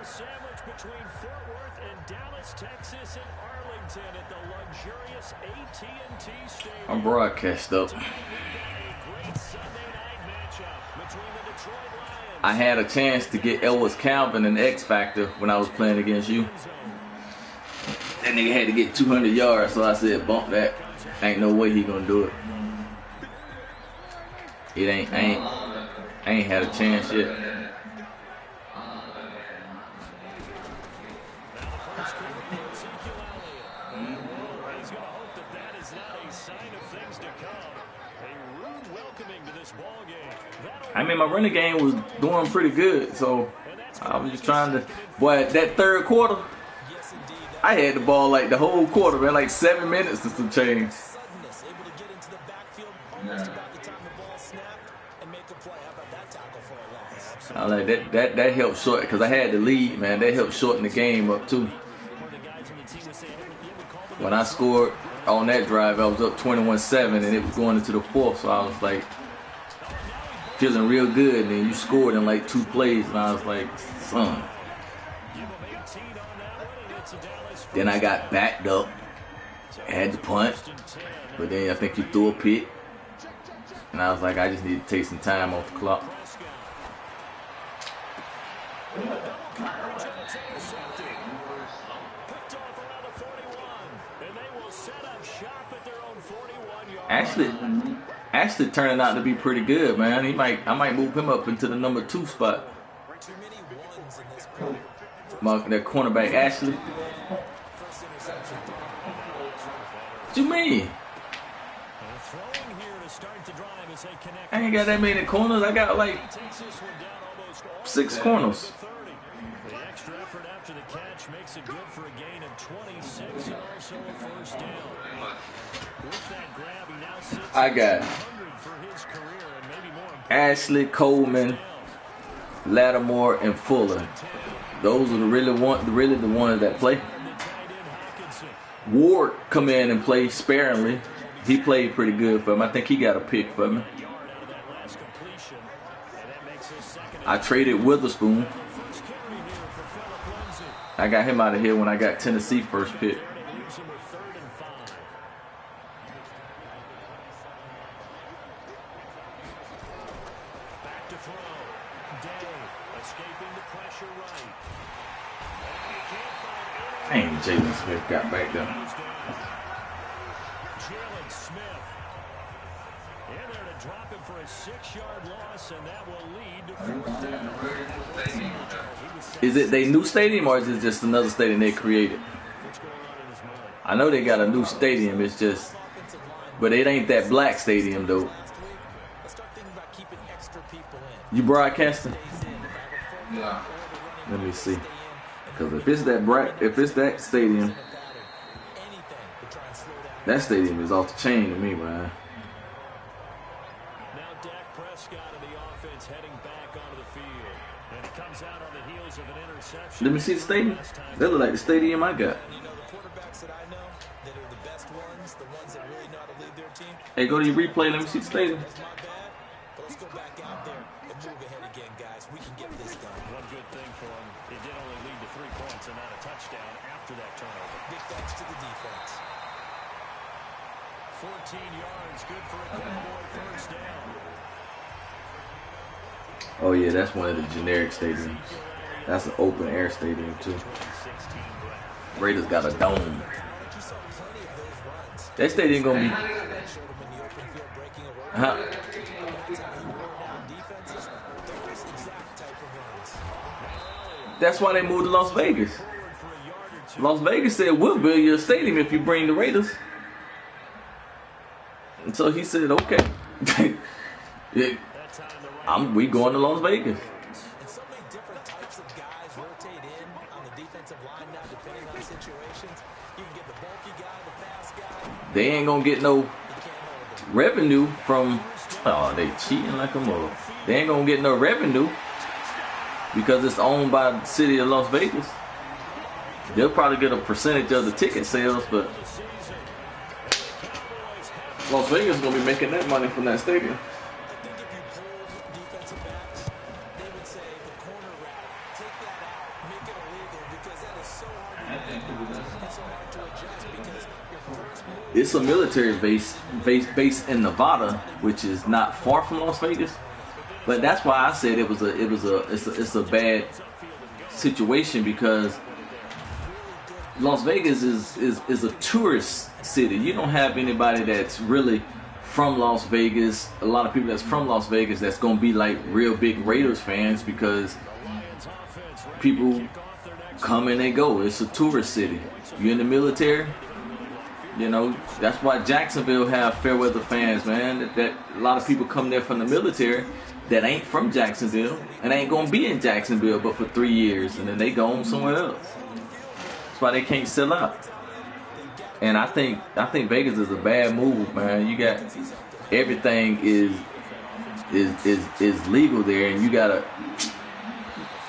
sandwich between Fort Worth and Dallas, Texas, and Arlington at the luxurious AT&T Stadium. I'm broadcast up. I had a chance to get Elvis Calvin and X Factor when I was playing against you. That nigga had to get 200 yards, so I said, bump that. Ain't no way he gonna do it. I ain't had a chance yet. I mean, my running game was doing pretty good, so I was just trying to. Boy, that third quarter, I had the ball like the whole quarter, man, like 7 minutes to some change. I like that helped short because I had the lead, man. That helped shorten the game up too. When I scored on that drive, I was up 21-7, and it was going into the fourth, so I was like feeling real good. And then you scored in like 2 plays, and I was like, son. Then I got backed up, had to punt, but then I think you threw a pick, and I was like, I just need to take some time off the clock. Actually turning out to be pretty good, man. I might move him up into the number 2 spot. That cornerback Ashley. What you mean? I ain't got that many corners. I got like 6 corners. The extra effort after the catch makes it good for a gain of 26 and also a first down. With that grab, he now sits I got for his career and maybe more Ashley, Coleman, Lattimore, and Fuller. Those are really the ones that play. Ward come in and play sparingly. He played pretty good for him. I think he got a pick for me. I traded Witherspoon. I got him out of here when I got Tennessee first pick. Dang, Jalen Smith got back there. Jalen Smith in there to drop him for a 6-yard loss, and that will lead to 4th down. Is it their new stadium or is it just another stadium they created? I know they got a new stadium. It's just, but it ain't that black stadium though. You broadcasting? Yeah. Let me see. Because if it's that stadium, that stadium is off the chain to me, man. Now Dak Prescott and the offense heading back onto the field, and it comes out on the heels of an interception. Let me see the stadium. That look like the stadium I got. You know, the quarterbacks that I know, that are the best ones, the ones that really know how to lead their team. Hey, go to your replay. Let me see the stadium. That's my bad, but let's go back out there and move ahead again, guys. We can get this done. One good thing for him, it did only lead to 3 points and not a touchdown after that turnover. Big thanks to the defense. 14 yards, good for a Cowboy first down. Oh yeah, that's one of the generic stadiums. That's an open air stadium too. Raiders got a dome. That stadium gonna be. Huh? That's why they moved to Las Vegas. Las Vegas said, we'll build you a stadium if you bring the Raiders. And so he said, okay. We going to Las Vegas. And so many different types of guys rotate in on the defensive line now, depending on situations. You can get the bulky guy, the fast guy. They ain't gonna get no revenue from. Oh, they cheating like a mother. They ain't gonna get no revenue because it's owned by the city of Las Vegas. They'll probably get a percentage of the ticket sales, but Las Vegas is gonna be making that money from that stadium. Defensive backs, they would say the corner route, take that out, make it a It's a military base in Nevada, which is not far from Las Vegas. But that's why I said it's a bad situation, because Las Vegas is a tourist city. You don't have anybody that's really from Las Vegas. A lot of people that's from Las Vegas that's gonna be like real big Raiders fans, because people come and they go. It's a tourist city. You're in the military, you know. That's why Jacksonville have fair weather fans, man. That a lot of people come there from the military that ain't from Jacksonville and ain't gonna be in Jacksonville but for 3 years, and then they go on somewhere else. That's why they can't sell out. And I think Vegas is a bad move, man. You got everything is legal there, and you gotta,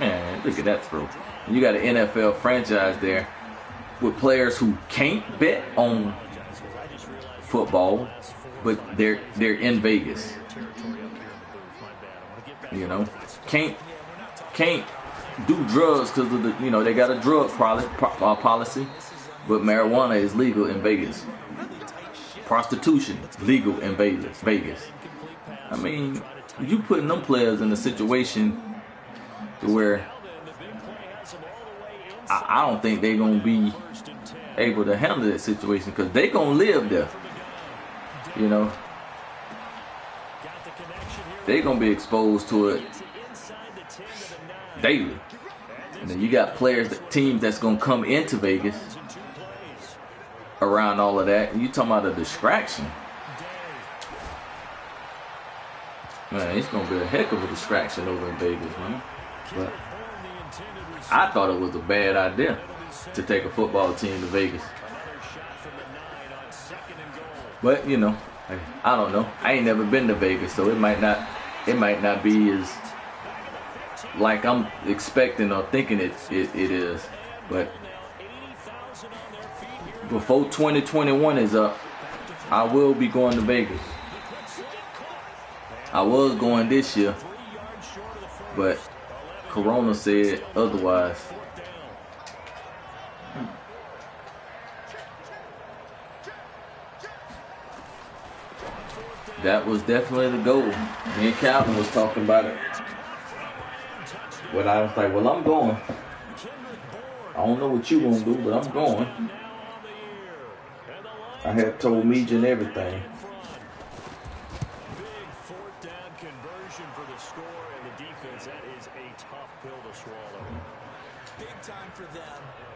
man, look at that throw. You got an NFL franchise there with players who can't bet on football, but they're in Vegas. You know, can't do drugs because of the, you know, they got a drug policy, but marijuana is legal in Vegas. Prostitution legal in Vegas. I mean, you putting them players in a situation to where I don't think they're gonna be able to handle that situation, because they gonna live there. You know, they gonna be exposed to it daily. And then you got teams that's gonna come into Vegas around all of that, and you talking about a distraction. Man, it's gonna be a heck of a distraction over in Vegas, man. But I thought it was a bad idea to take a football team to Vegas. But you know, I don't know. I ain't never been to Vegas, so it might not be as like I'm expecting or thinking it is. But before 2021 is up, I will be going to Vegas. I was going this year, but Corona said otherwise. That was definitely the goal. Me and Calvin was talking about it. But I was like, well, I'm going. I don't know what you gonna do, but I'm going. I had told Meej and everything.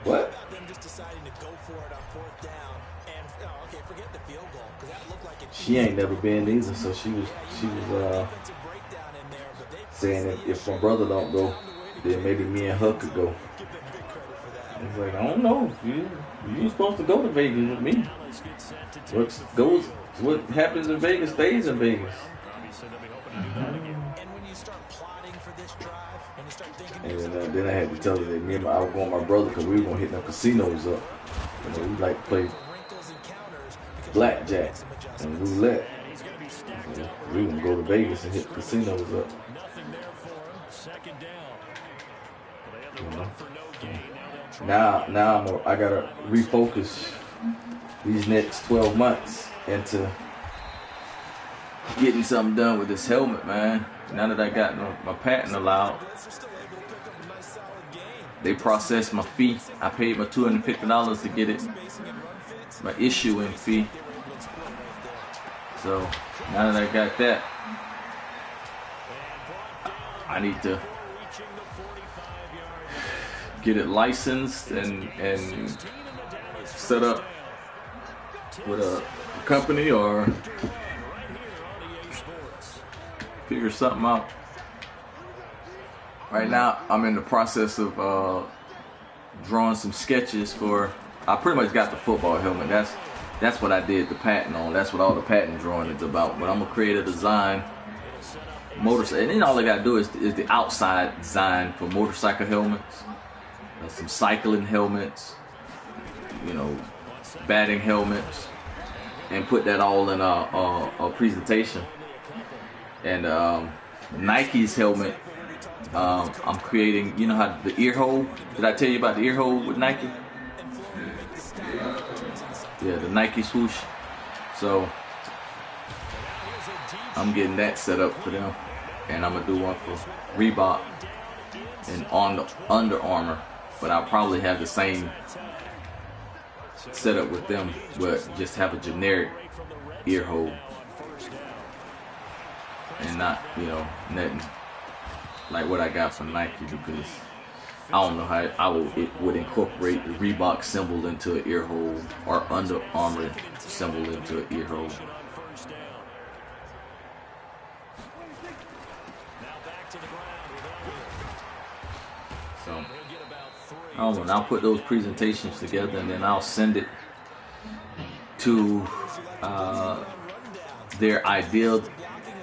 What? She ain't never been either, so she was saying if my brother don't go, then maybe me and her could go. I was like, I don't know. You supposed to go to Vegas with me. What happens in Vegas stays in Vegas. And then I had to tell her that I was going with my brother because we were going to hit the casinos up. You know, we like to play blackjack and roulette. So we were going to go to Vegas and hit the casinos up. You know? Now I got to refocus these next 12 months into getting something done with this helmet, man. Now that I got my patent allowed, they processed my fee. I paid my $250 to get it, my issuing fee. So now that I got that, I need to get it licensed and set up with a company or figure something out. Right now, I'm in the process of drawing some sketches for. I pretty much got the football helmet. That's what I did the patent on. That's what all the patent drawing is about. But I'm gonna create a design, motorcycle, and then all I gotta do is the outside design for motorcycle helmets, some cycling helmets, you know, batting helmets, and put that all in a presentation. And Nike's helmet. I'm creating, you know how the ear hole, did I tell you about the ear hole with Nike? Yeah, the Nike swoosh. So I'm getting that set up for them, and I'm gonna do one for Reebok and on the Under Armour. But I'll probably have the same setup with them, but just have a generic ear hole and not, nothing like what I got from Nike, because I don't know how it would incorporate the Reebok symbol into an ear hole or Under Armour symbol into an ear hole. So I don't know. And I'll put those presentations together, and then I'll send it to their ideal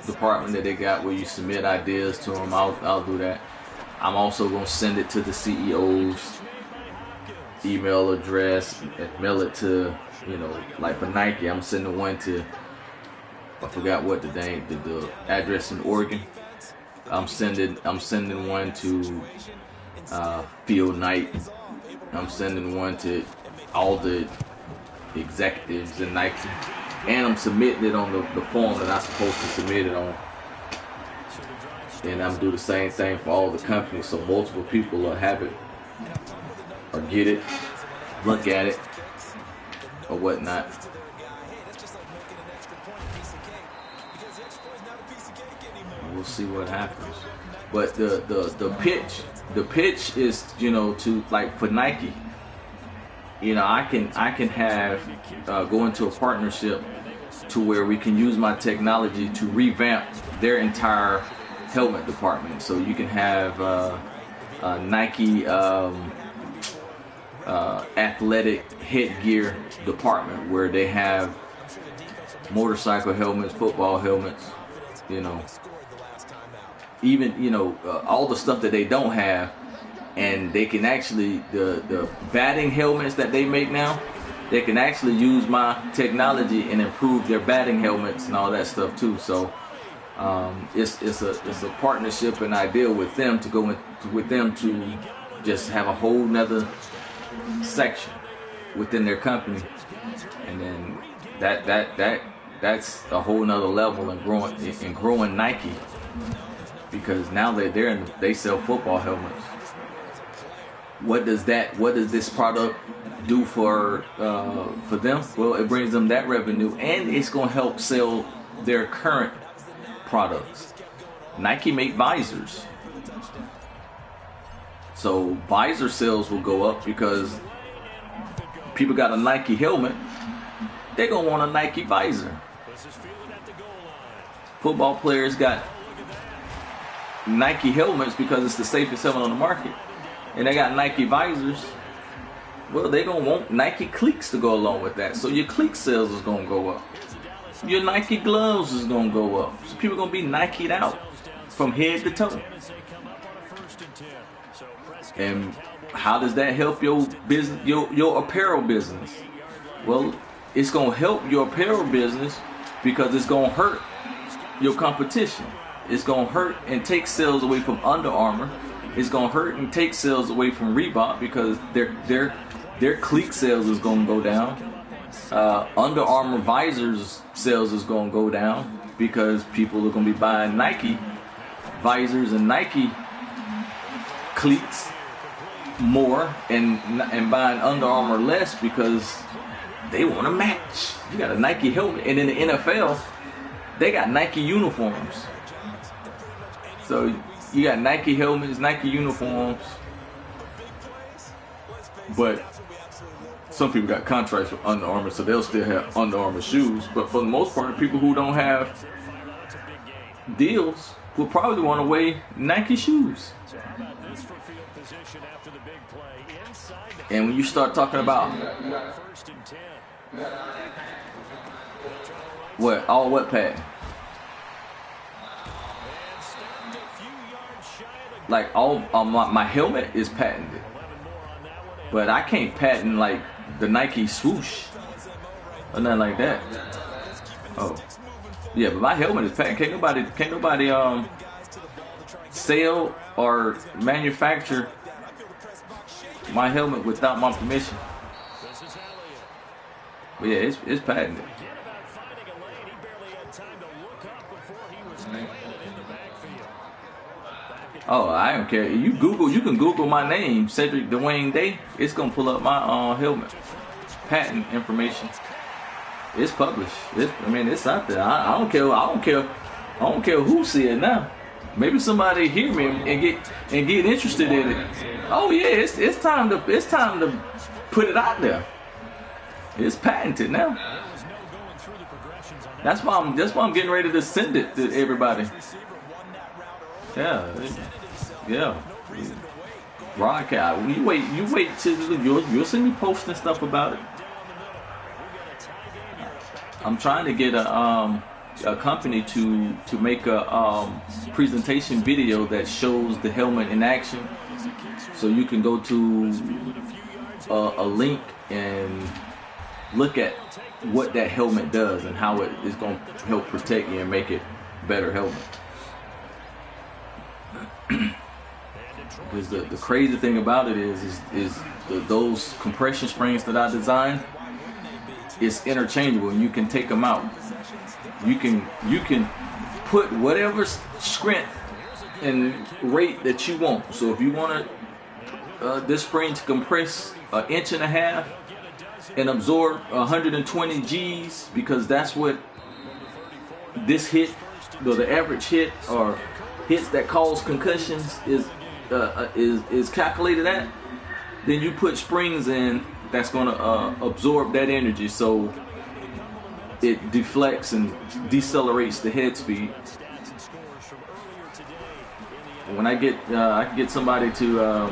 department that they got, where you submit ideas to them. I'll do that. I'm also gonna send it to the CEO's email address and mail it to, like for Nike, I'm sending one to, I forgot what the address in Oregon. I'm sending one to Phil Knight. I'm sending one to all the executives in Nike, and I'm submitting it on the form that I'm supposed to submit it on. And I'm do the same thing for all the companies, so multiple people will have it or get it, look at it, or whatnot. We'll see what happens. But the pitch is, to, like, for Nike, I can have go into a partnership to where we can use my technology to revamp their entire helmet department. So you can have a Nike athletic headgear department where they have motorcycle helmets, football helmets, even all the stuff that they don't have, and they can actually the batting helmets that they make now, they can actually use my technology and improve their batting helmets and all that stuff too. So it's a partnership and idea with them to go with them to just have a whole nother section within their company, and then that's a whole nother level and growing Nike, because now they sell football helmets. What does this product do for them? Well, it brings them that revenue, and it's going to help sell their current products. Nike make visors, so visor sales will go up because people got a Nike helmet, they're going to want a Nike visor. Football players got Nike helmets because it's the safest helmet on the market, and they got Nike visors. Well, they're going to want Nike cleats to go along with that, so your cleat sales is going to go up. Your Nike gloves is going to go up. So people are going to be Nike'd out from head to toe. And how does that help your business, your apparel business? Well, it's going to help your apparel business because it's going to hurt your competition. It's going to hurt and take sales away from Under Armour. It's going to hurt and take sales away from Reebok because their cleat sales is going to go down. Under Armour visors sales is going to go down because people are going to be buying Nike visors and Nike cleats more and buying Under Armour less because they want to match. You got a Nike helmet, and in the NFL they got Nike uniforms. So you got Nike helmets, Nike uniforms, but some people got contracts with Under Armour, so they'll still have Under Armour shoes. But for the most part, people who don't have deals will probably want to wear Nike shoes. And when you start talking about what patent? Like all my helmet is patented, but I can't patent like the Nike swoosh or nothing like that. Oh, yeah, but my helmet is patented. Can't nobody sell or manufacture my helmet without my permission. But yeah, it's patented. Oh, I don't care. You can Google my name, Cedric Dwayne Day. It's gonna pull up my helmet patent information. It's published. It's out there. I don't care. I don't care who see it now. Maybe somebody hear me and get interested in it. Oh yeah, it's time to put it out there. It's patented now. That's why I'm getting ready to send it to everybody. Yeah. Broadcast. You wait till you'll see me posting stuff about it. I'm trying to get a company to make a presentation video that shows the helmet in action, so you can go to a link and look at what that helmet does and how it is going to help protect you and make it a better helmet. Because the crazy thing about it is those compression springs that I designed, it's interchangeable and you can take them out. You can put whatever strength and rate that you want. So if you want this spring to compress 1.5 inches and absorb 120 G's, because that's what this hit, the average hit or hits that cause concussions is calculated at, then you put springs in that's going to absorb that energy, so it deflects and decelerates the head speed. When I can get somebody to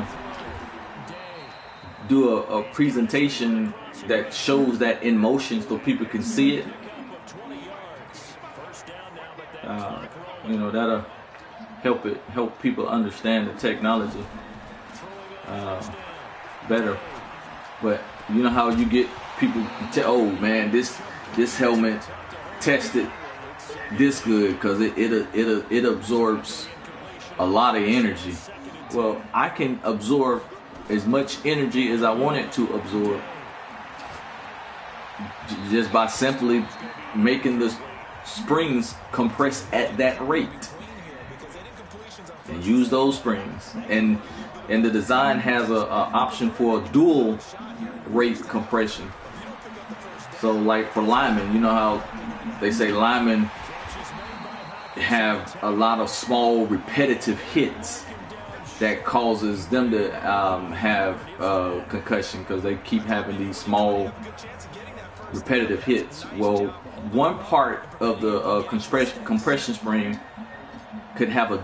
do a presentation that shows that in motion so people can see it, that'll help people understand the technology better. But you know how you get people tell, oh man, this helmet tested this good because it absorbs a lot of energy. Well, I can absorb as much energy as I want it to absorb just by simply making the springs compress at that rate, and use those springs. And the design has a option for a dual rate compression. So like for linemen, you know how they say linemen have a lot of small repetitive hits that causes them to have concussion because they keep having these small repetitive hits. Well, one part of the compression spring could have a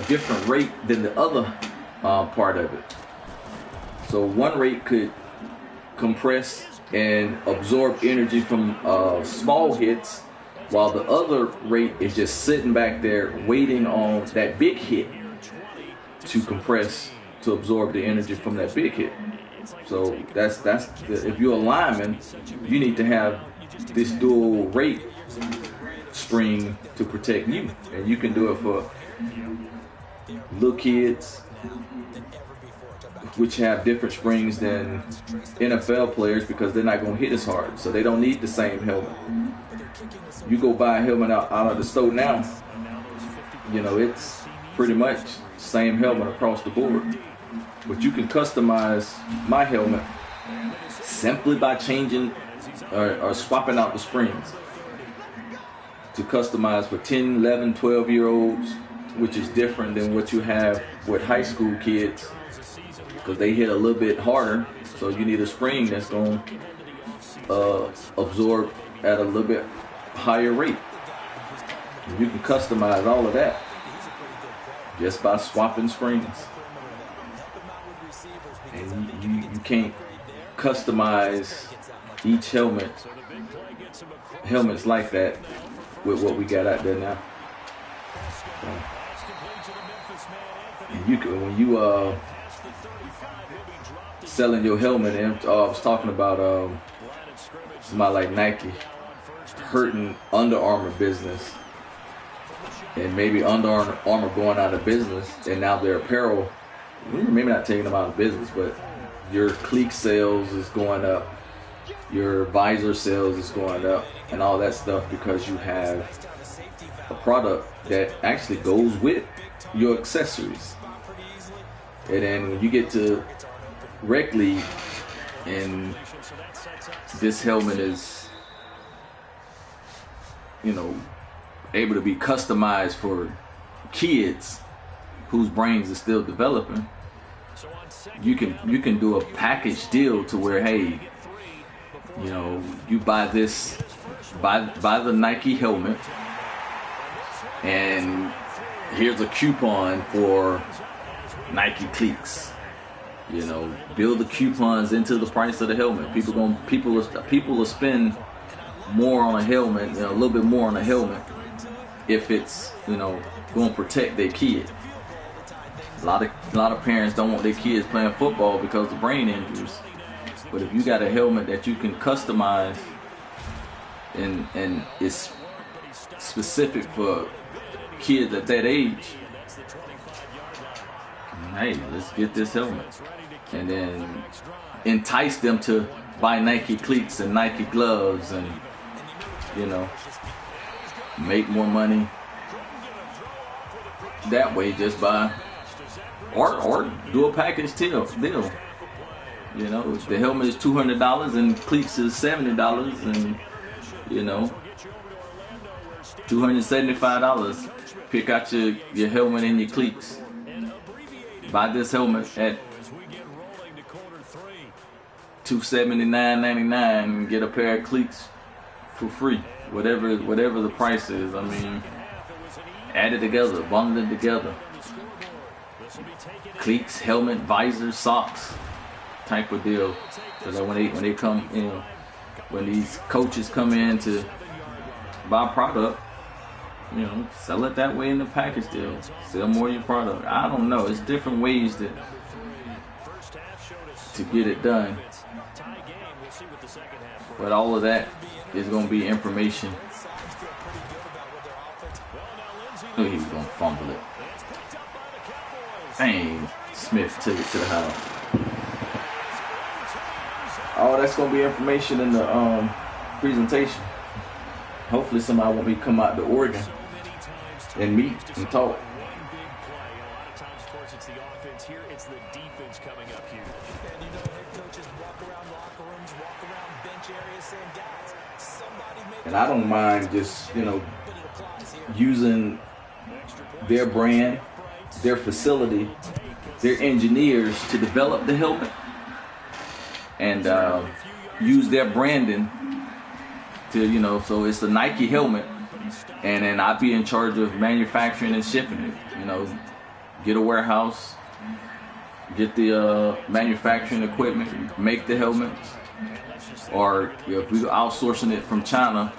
different rate than the other part of it. So one rate could compress and absorb energy from small hits, while the other rate is just sitting back there waiting on that big hit to compress to absorb the energy from that big hit. So that's if you're a lineman, you need to have this dual rate spring to protect you, and you can do it for little kids, which have different springs than NFL players because they're not going to hit as hard, so they don't need the same helmet. You go buy a helmet out of the store now, it's pretty much same helmet across the board. But you can customize my helmet simply by changing or swapping out the springs to customize for 10, 11, 12-year-olds, which is different than what you have with high school kids because they hit a little bit harder. So you need a spring that's going to absorb at a little bit higher rate. And you can customize all of that just by swapping springs. And you can't customize each helmets like that with what we got out there now. So, and you can, when you selling your helmet, and I was talking about somebody like Nike hurting Under Armour business, and maybe Under Armour going out of business, and now their apparel, maybe not taking them out of business, but your cleat sales is going up Your visor sales is going up and all that stuff because you have a product that actually goes with your accessories. And then when you get to rec league and this helmet is, you know, able to be customized for kids whose brains are still developing, you can do a package deal to where, hey, you know, you buy this, buy the Nike helmet, and here's a coupon for Nike cleats. You know, build the coupons into the price of the helmet. People will spend more on a helmet, you know, a little bit more on a helmet if it's, you know, going to protect their kid. A lot of parents don't want their kids playing football because of brain injuries. But if you got a helmet that you can customize and it's specific for kids at that age, hey, let's get this helmet. And then entice them to buy Nike cleats and Nike gloves and, you know, make more money that way just by, or do a package deal. You know, the helmet is $200 and cleats is $70, and, you know, $275. Pick out your helmet and your cleats. Buy this helmet at $279.99 and get a pair of cleats for free. Whatever the price is. I mean, add it together, bundle it together. Cleats, helmet, visor, socks, type of deal. So that when they come in, when these coaches come in to buy product, you know, sell it that way in the package deal. Sell more of your product. I don't know. It's different ways to get it done. But all of that is going to be information. Oh, he was going to fumble it. Dang, Smith took it to the house. Oh, that's going to be information in the presentation. Hopefully somebody want me to come out to Oregon and meet and talk. And I don't mind just, you know, using their brand, their facility, their engineers to develop the helmet and use their branding to, you know, so it's a Nike helmet, and then I'd be in charge of manufacturing and shipping it. You know, get a warehouse, get the manufacturing equipment, make the helmets, or if we're outsourcing it from China,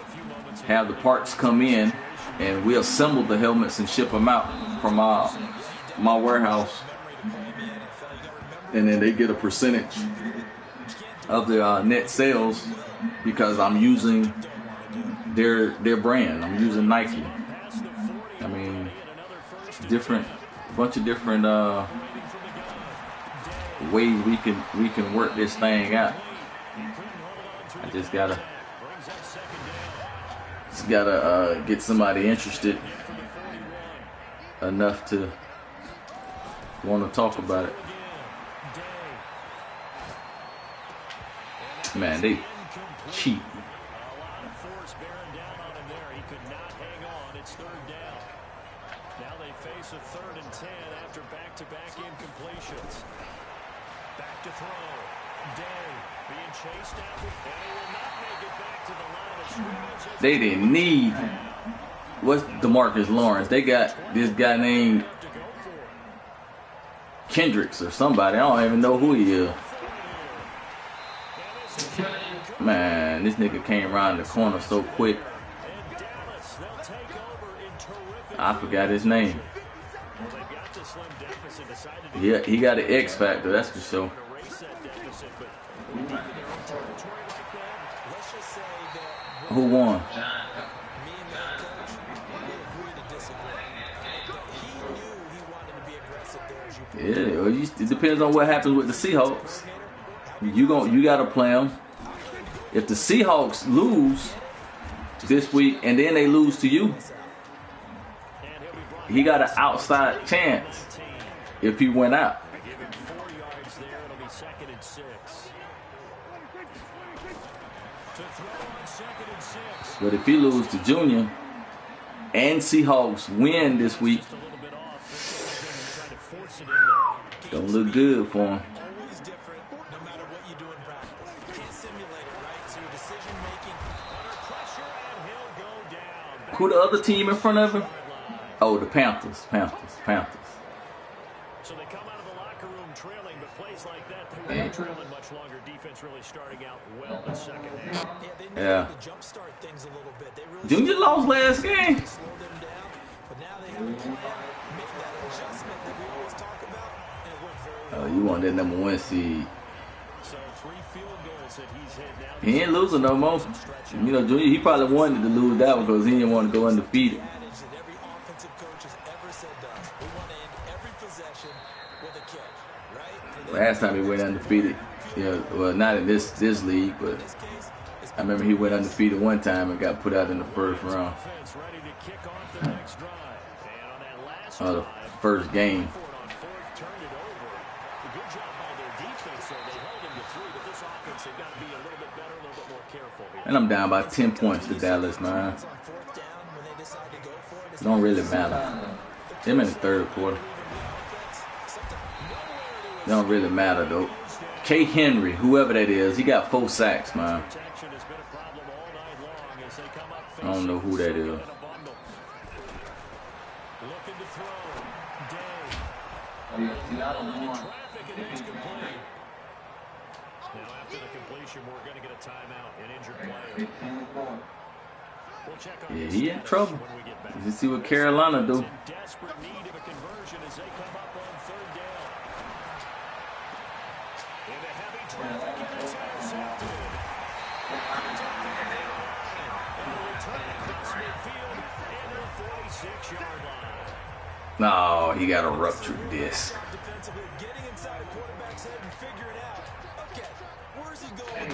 have the parts come in and we assemble the helmets and ship them out from my warehouse, and then they get a percentage of the net sales because I'm using their brand. I'm using Nike. I mean, bunch of different ways we can work this thing out. I just gotta get somebody interested enough to want to talk about it. Man, they cheap. Now they face a 3rd and 10 after back-to-back incompletions. Back to throw. Day being chased out, and he will not make it back to the line of scrimmage. They didn't need what's DeMarcus Lawrence. They got this guy named Kendricks or somebody. I don't even know who he is. Man, this nigga came around the corner so quick. I forgot his name. Yeah, he got an X factor, that's for sure. Who won? Yeah, well, it depends on what happens with the Seahawks. You gotta play them. if the Seahawks lose this week and then they lose to you, he got an outside chance if he went out. Give him 4 yards there. It'll be 2nd and 6. To throw on 2nd and 6. But if he loses to Junior and Seahawks win this week, Just a little bit off. Trying to force it in there. don't look good for him. Always different, no matter what you do in practice. You can't simulate it, right? So your decision making Under pressure, and he'll go down. Who the other team in front of him? Oh, the Panthers. So they come out of the locker room trailing, but plays like that, they weren't trailing much longer. Defense really starting out well in the second half. they needed Yeah. to jumpstart things a little bit. They really Junior lost last game. slowed them down, but now they have a plan, made that adjustment that we always talk about, and it worked very well. You want that number 1 seed. So 3 field goals that he's hit now. He ain't losing no more. You know, Junior, he probably wanted to lose that one because he didn't want to go undefeated. Advantage that every offensive coach has ever said does. We want to end every possession with a kick, right? Last time he went undefeated, well, not in this league, but I remember he went undefeated one time and got put out in the first round. Offense ready to kick off the next drive. And on that last The drive, first game. Ford on 4th turned it over. A good job by their defense, though. They held him to 3, but this offense, they've got to be a little bit better, a little bit more careful here. And I'm down by 10 points to Dallas, man. On 4th down, when they decide to go for it, it's Don't really matter. Them in the third quarter. Don't really matter, though. K. Henry, whoever that is, he got 4 sacks, man. Protection has been a problem all night long as they come up I don't know who that is. in a bundle. Looking to throw. Day. Traffic and it's complete. Now after the completion, we're going to get a timeout, an injured player. We'll check on Yeah, his he in status trouble. when we get back. You see what Carolina do. In desperate need of a conversion as they come up on 3rd down. Into heavy traffic and it's intercepted. And a return across midfield and the 46-yard line. No, he got a ruptured disc. defensively, getting inside a quarterback's head and figuring out, okay, where's he going?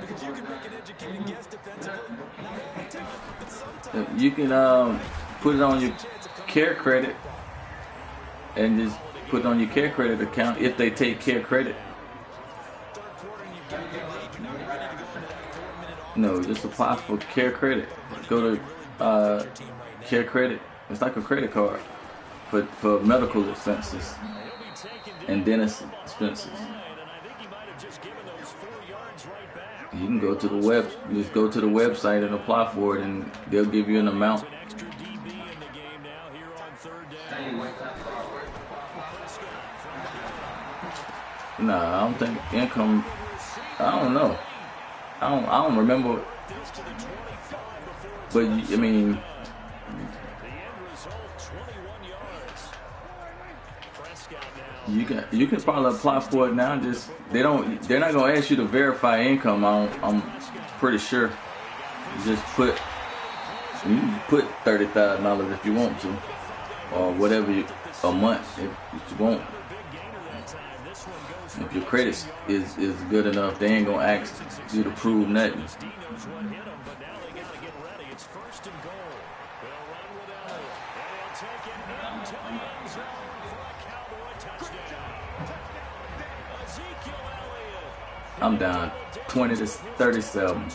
Because you can make an educated guess defensively, not all the time, but sometimes. You can put it on your care credit and just put it on your care credit account if they take care credit. No, just apply for care credit. Go to care credit. It's like a credit card for medical expenses and dentist expenses. You can go to the web. You just go to the website and apply for it, and they'll give you an amount. Nah, I don't think income. I don't know. I don't remember. But I mean, you can probably apply for it now. Just they're not gonna ask you to verify income. I'm pretty sure. You can put $30,000 if you want to, or whatever a month if you want. If your credit is good enough, they ain't gonna ask you to prove nothing. I'm down 20 to 37.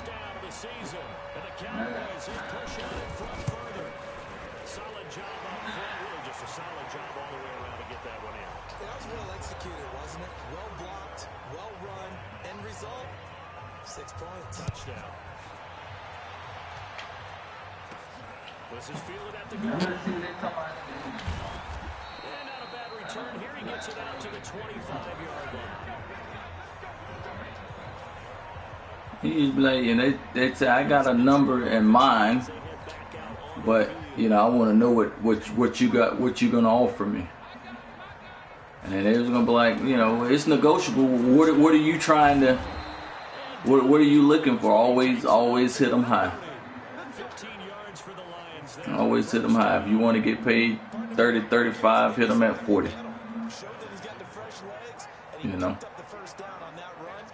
This is fielded at the goal. And not a bad return here. He gets it out to the 25-yard line. He's like, and they say I got a number in mind, but I want to know what you got, what you gonna offer me. And then they was gonna be like, it's negotiable. What are you trying to? What are you looking for? Always hit them high. Always hit them high. If you want to get paid 30, 35, hit them at 40. You know.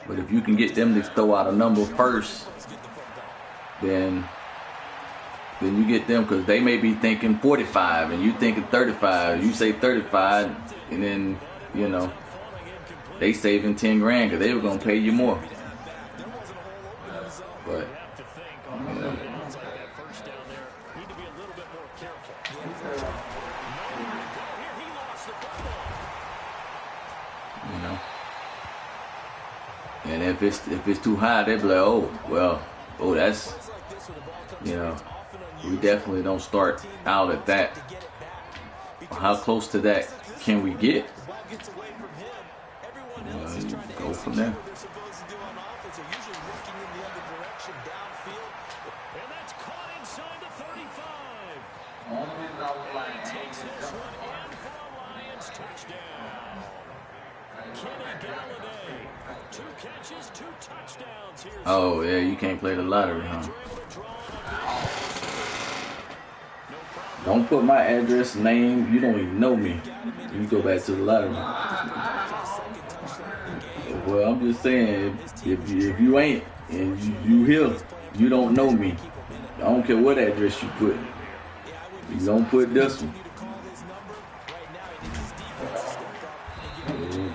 But if you can get them to throw out a number first, then you get them, because they may be thinking 45 and you thinking 35. You say 35, and then, you know, they saving 10 grand because they were going to pay you more. But, you know. You know. And if it's too high, they be like, oh, that's, you know, we definitely don't start out at that. How close to that can we get? You go from there. Oh, yeah, you can't play the lottery, huh? Don't put my address, name, you don't even know me. You go back to the lottery. Well, I'm just saying, if you ain't, and you here, you don't know me. I don't care what address you put. You don't put this one.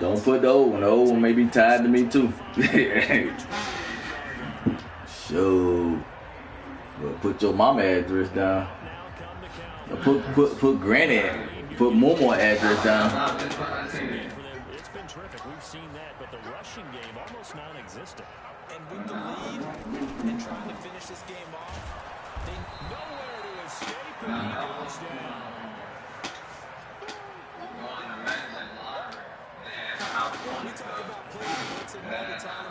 Don't put the old one. The old one may be tied to me too. So, well, put your mama address down. Put granny, put Momo address down. It's been terrific. We've seen that, but the rushing game almost non-existent. And with the lead and trying to finish this game off, they nowhere to escape, and he goes down. We talk about playing blitzing all the time.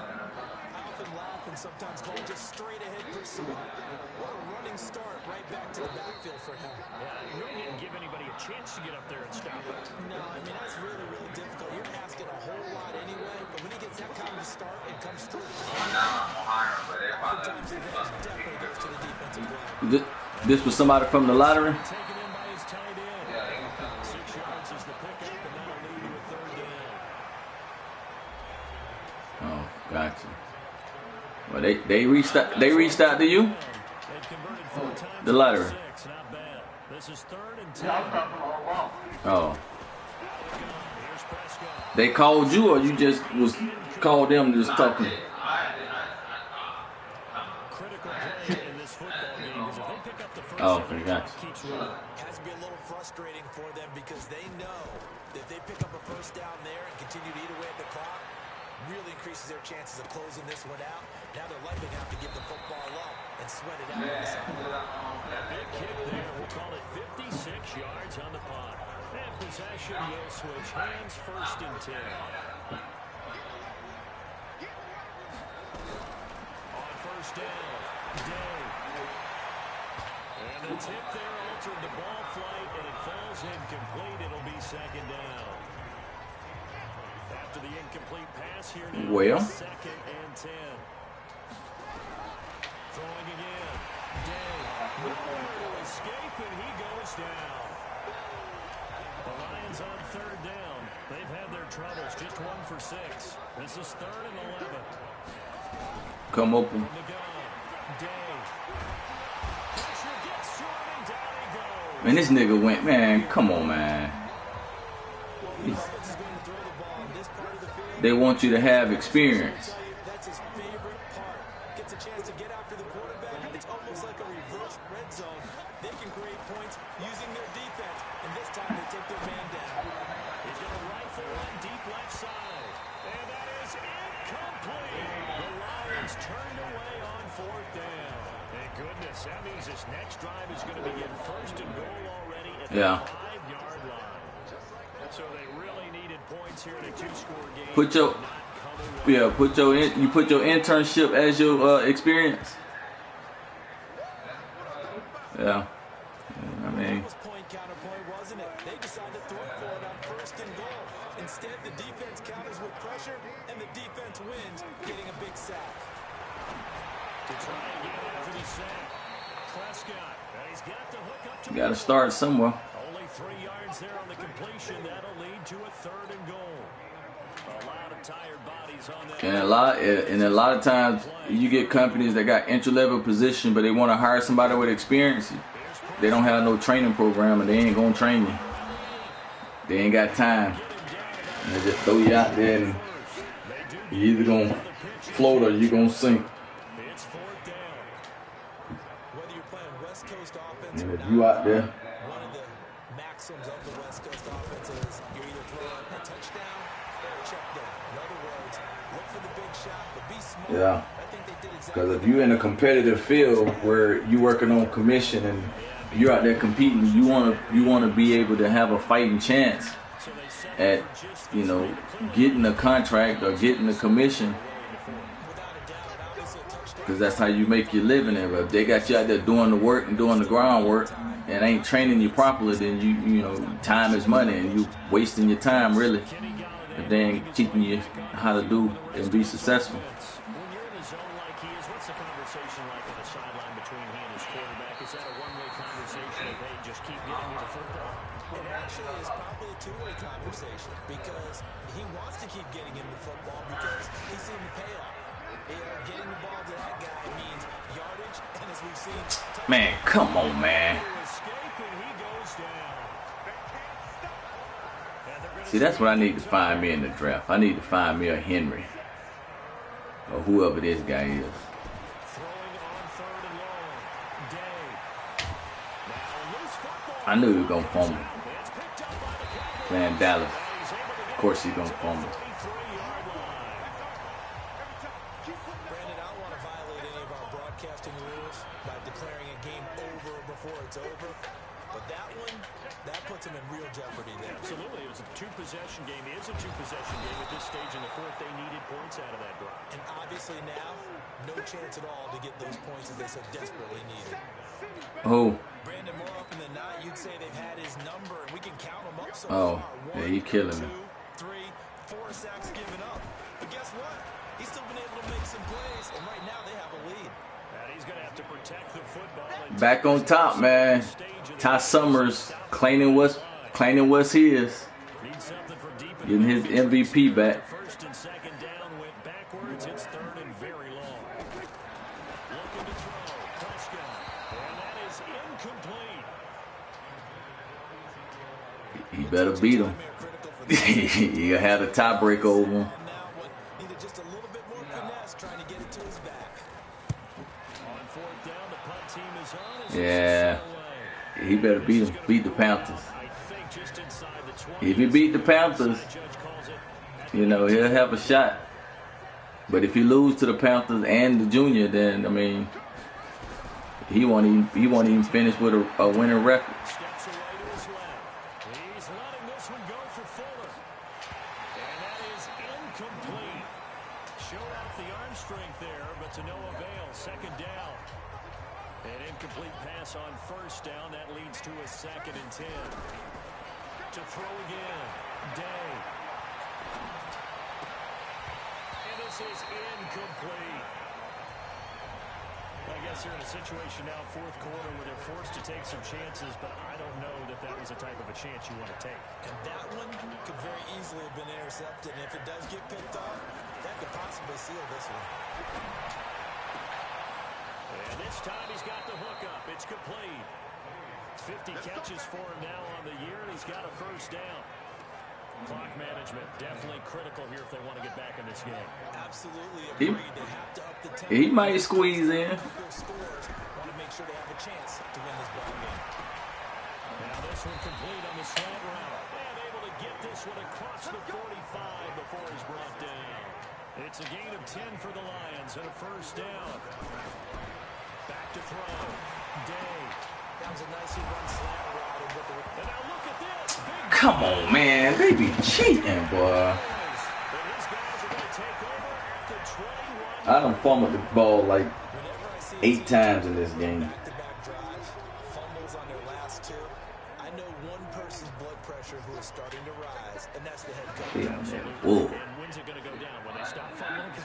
I often laugh and sometimes call it just straight ahead pursuit. What a running start right back to the backfield for him. Yeah, really didn't give anybody a chance to get up there and stop it. No, I mean, that's really, really difficult. You're asking a whole lot anyway, but when he gets that kind of start and comes through, oftentimes it definitely goes to the defensive line. This was somebody from the lottery? Taken in by his tight end. 6 yards is the pickup, and that'll lead to a third down. Oh, gotcha. Well, they reached out to you? The lottery. This is 3rd and 10. Oh. They called you, or you just was called them just talking? Critical play in this football game is if they pick up the first Oh, okay, gotcha. Has to be a little frustrating for them because they know that if they pick up a first down there and continue to eat away at the clock, really increases their chances of closing this one out. Now they're likely to have to give the football up and sweat it out. Big kick there. We'll call it 56 yards on the punt. And possession will switch hands, 1st and 10. On 1st down, Day. And the tip there altered the ball flight, and it falls incomplete. It'll be 2nd down. After the incomplete pass here now, well, 2nd and 10. Throwing again. Day. Nowhere to escape, and he goes down. The Lions on 3rd down. They've had their troubles. Just 1 for 6. This is 3rd and 11. Come open. Day. Pressure gets to him, and down he goes. Man, this nigga went, man, come on, man. They want you to have experience. That's his favorite part. Gets a chance to get after the quarterback. It's almost like a reverse red zone. They can create points using their defense, and this time they take their man down. He's going to rifle one deep left side. And that is incomplete. The Lions turned away on 4th down. Thank goodness. That means this next drive is going to begin 1st and goal already at the 5-yard line. So they really needed points here in a 2-score game. Put your internship as your experience. Yeah. I mean, Point counterpoint, wasn't it? They decided to throw for it on 1st and goal. Instead, the defense counters with pressure, and the defense wins, getting a big sack. To try again after the sack. Prescott. You got to start somewhere. Only 3 yards there on the completion. That'll lead to a 3rd and goal. A lot of tired bodies on that. And a lot of times you get companies that got entry-level position, but they want to hire somebody with experience. They don't have no training program, and they ain't gonna train you. They ain't got time. And they just throw you out there, and you either gonna float or you gonna sink. It's 4th down. Whether you're playing West Coast offense And or if not, you out there, one of the maxims of the West Coast offense is you're either throwing a touchdown or a check down. In other words, look for the big shot, but be smart. yeah. I think they did exactly Because if you're in a competitive field where you're working on commission and you're out there competing, you wanna be able to have a fighting chance at, you know, getting a contract or getting a commission. Because that's how you make your living. And if they got you out there doing the work and doing the groundwork and ain't training you properly, then you know, time is money and you wasting your time really. If they ain't teaching you how to do and be successful. When you're in a zone like he is, what's the conversation like on the sideline between he and his quarterback? Is that a one-way conversation of, hey, just keep getting me the football? It actually is probably a two-way conversation because he wants to keep getting him the football because he's seen the payoff. Getting the ball to that guy means yardage, and as we've seen... Man, come on, man. See, that's what I need to find me in the draft. I need to find me a Henry. Or whoever this guy is. I knew he was going to fumble. Playing Dallas. Of course he's going to fumble. Brandon, I don't want to violate any of our broadcasting rules by declaring a game over before it's over. But that one, that puts him in real jeopardy there. Absolutely. It was a 2-possession game. It is a 2-possession game at this stage in the 4th. They needed points out of that drive. And obviously now, no chance at all to get those points that they so desperately needed. Oh. Brandon, more often than not, you'd say they've had his number, and we can count them up so Oh, far. yeah, he killing me. 2, 3, 4 sacks given up. But guess what? He's still been able to make some plays, and right now they have a lead. And he's going to have to protect the football. Back on top, man. Ty Summers claiming what's his. Getting his MVP back. 1st and 2nd down went backwards. It's 3rd and very long. Looking to throw. Prescott. And that is incomplete. He better beat him. He'll have a tiebreaker over him. Needed just a little bit more finesse trying to get it to his back. On 4th down, the punt team is on. Yeah. He better beat him. Beat the Panthers. I think just inside the 20. If he beat the Panthers, you know, he'll have a shot. But if he lose to the Panthers and the Junior, then I mean, he won't even finish with a winning record. Steps away to his left. He's letting this one go for Fuller. And that is incomplete. Showed off the arm strength there, but to no avail. 2nd down. An incomplete pass on 1st down. That leads to a 2nd and 10. To throw again. Day. And this is incomplete. I guess they're in a situation now, 4th quarter, where they're forced to take some chances, but I don't know that that was the type of a chance you want to take. And that one could very easily have been intercepted. And if it does get picked off, that could possibly seal this one. And this time he's got the hook up. It's complete. 50 catches for him now on the year, and he's got a 1st down. Clock management definitely critical here if they want to get back in this game. Absolutely agreed. They have to up the tempo. He might squeeze in. Scores. Want to make sure they have a chance to win this ball game. Now this one complete on the slant route. And able to get this one across the 45 before he's brought down. It's a gain of 10 for the Lions and a 1st down. Back to throw. Day. That was a nicely run slant route. And now look at this. Big Come on, man. They be cheating, boy. I done fumbled the ball like 8 times in this game. Back-to-back drives, fumbles on their last 2. I know one person's blood pressure who is starting to rise, and that's the head coach. Whoa. And when's it going to go down? When they stop fumbling?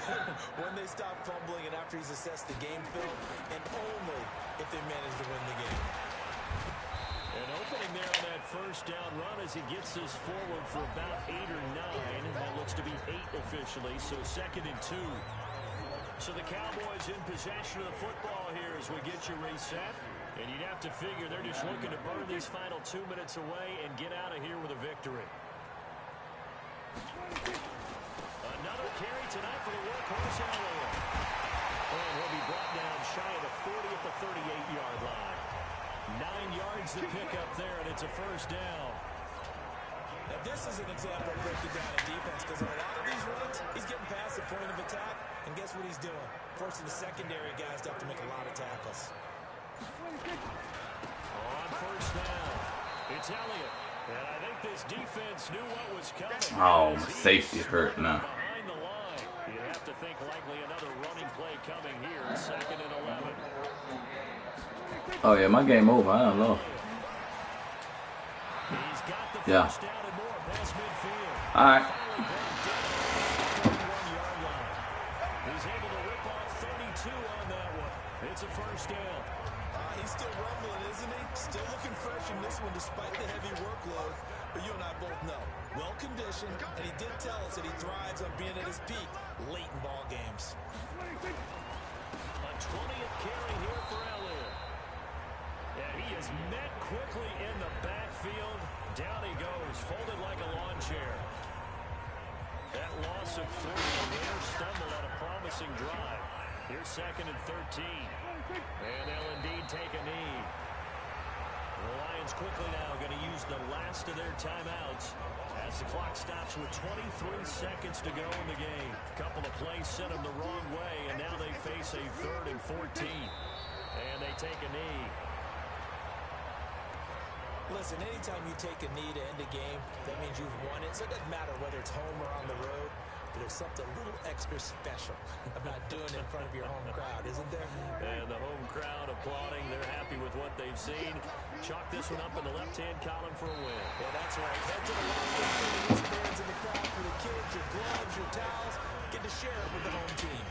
When they stop fumbling and after he's assessed the game film, and only if they manage to win the game. An opening there on that first down run as he gets this forward for about 8 or 9. That looks to be 8 officially, so 2nd and 2. So the Cowboys in possession of the football here as we get you reset. And you'd have to figure they're just looking to burn these final 2 minutes away and get out of here with a victory. Another carry tonight for the workhorse Elliott. And he'll be brought down shy of the 40 at the 38-yard line. 9 yards to pick up there, and it's a first down. Now, this is an example of breaking down in defense because on a lot of these runs, he's getting past the point of attack, and guess what he's doing? Forcing the secondary guys to have to make a lot of tackles. On first down, it's Elliott. And I think this defense knew what was coming. Oh, safety hurt now. Behind the line. You have to think likely another running play coming here. 2nd and 11. Oh, yeah, my game over. I don't know. He's got the Yeah. first down and more past midfield. All right. He's able to rip off 32 on that one. It's a first down. He's still rumbling, isn't he? Still looking fresh in this one despite the heavy workload. But you and I both know, well-conditioned, and he did tell us that he thrives on being at his peak late in ball games. A 20th carry here for Elliott. And he is met quickly in the backfield. Down he goes, folded like a lawn chair. That loss of 3, a rare stumble on a promising drive. Here's 2nd and 13. And they'll indeed take a knee. The Lions quickly now going to use the last of their timeouts as the clock stops with 23 seconds to go in the game. A couple of plays sent them the wrong way, and now they face a 3rd and 14. And they take a knee. Listen, anytime you take a knee to end a game, that means you've won it. So it doesn't matter whether it's home or on the road. But there's something a little extra special about doing it in front of your home crowd, isn't there? And the home crowd applauding. They're happy with what they've seen. Chalk this one up in the left-hand column for a win. Yeah, that's right. Head to the locker room, wristbands in the crowd for the kids, your gloves, your towels. Get to share it with the home team.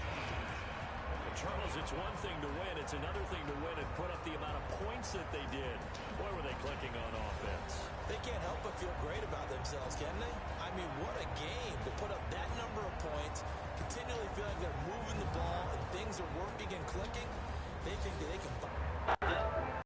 Charles, it's one thing to win. It's another thing to win and put up the amount of points that they did. Boy, were they clicking on offense. They can't help but feel great about themselves, can they? I mean, what a game to put up that number of points, continually feeling they're moving the ball and things are working and clicking. They think that they can